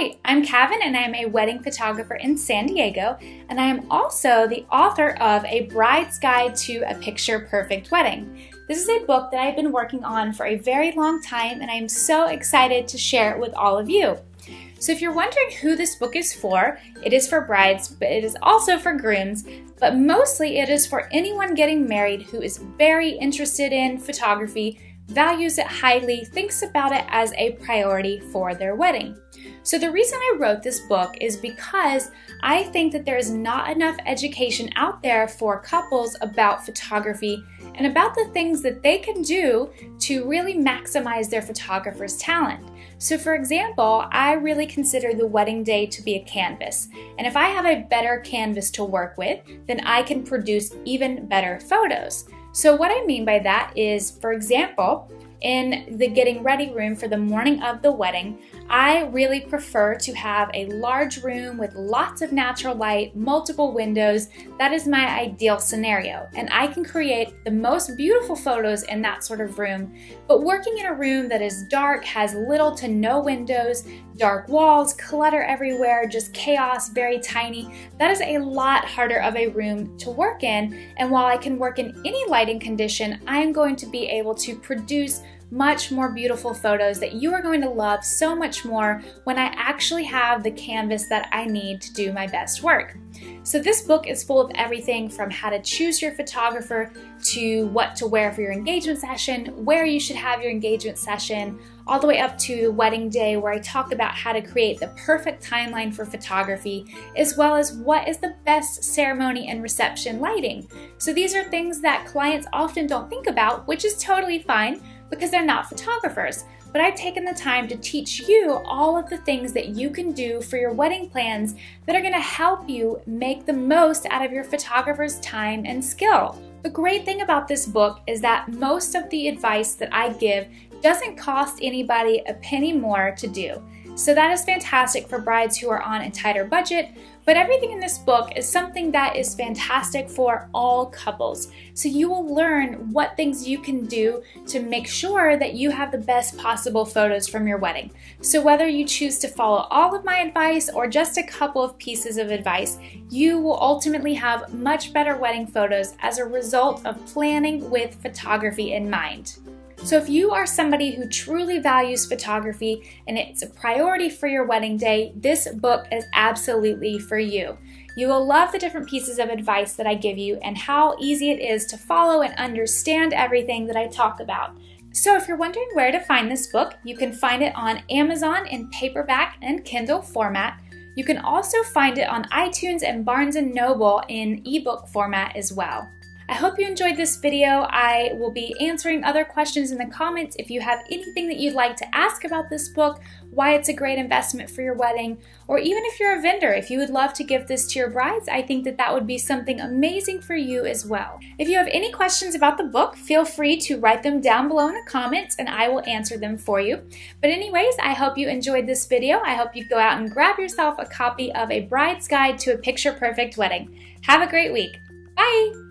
Hi, I'm Cavin and I'm a wedding photographer in San Diego, and I am also the author of A Bride's Guide to a Picture Perfect Wedding. This is a book that I've been working on for a very long time, and I'm so excited to share it with all of you. So if you're wondering who this book is for, it is for brides, but it is also for grooms, but mostly it is for anyone getting married who is very interested in photography, values it highly, thinks about it as a priority for their wedding. So the reason I wrote this book is because I think that there is not enough education out there for couples about photography and about the things that they can do to really maximize their photographer's talent. So for example, I really consider the wedding day to be a canvas. And if I have a better canvas to work with, then I can produce even better photos. So what I mean by that is, for example, in the getting ready room for the morning of the wedding, I really prefer to have a large room with lots of natural light, multiple windows. That is my ideal scenario, and I can create the most beautiful photos in that sort of room. But working in a room that is dark, has little to no windows, dark walls, clutter everywhere, just chaos, very tiny, that is a lot harder of a room to work in. And while I can work in any lighting condition, I am going to be able to produce much more beautiful photos that you are going to love so much more when I actually have the canvas that I need to do my best work. So this book is full of everything from how to choose your photographer to what to wear for your engagement session, where you should have your engagement session, all the way up to the wedding day, where I talk about how to create the perfect timeline for photography, as well as what is the best ceremony and reception lighting. So these are things that clients often don't think about, which is totally fine because they're not photographers. But I've taken the time to teach you all of the things that you can do for your wedding plans that are going to help you make the most out of your photographer's time and skill. The great thing about this book is that most of the advice that I give doesn't cost anybody a penny more to do. So that is fantastic for brides who are on a tighter budget, but everything in this book is something that is fantastic for all couples. So you will learn what things you can do to make sure that you have the best possible photos from your wedding. So whether you choose to follow all of my advice or just a couple of pieces of advice, you will ultimately have much better wedding photos as a result of planning with photography in mind. So if you are somebody who truly values photography and it's a priority for your wedding day, this book is absolutely for you. You will love the different pieces of advice that I give you and how easy it is to follow and understand everything that I talk about. So if you're wondering where to find this book, you can find it on Amazon in paperback and Kindle format. You can also find it on iTunes and Barnes & Noble in ebook format as well. I hope you enjoyed this video. I will be answering other questions in the comments. If you have anything that you'd like to ask about this book, why it's a great investment for your wedding, or even if you're a vendor, if you would love to give this to your brides, I think that that would be something amazing for you as well. If you have any questions about the book, feel free to write them down below in the comments and I will answer them for you. But anyways, I hope you enjoyed this video. I hope you go out and grab yourself a copy of A Bride's Guide to a Picture Perfect Wedding. Have a great week. Bye!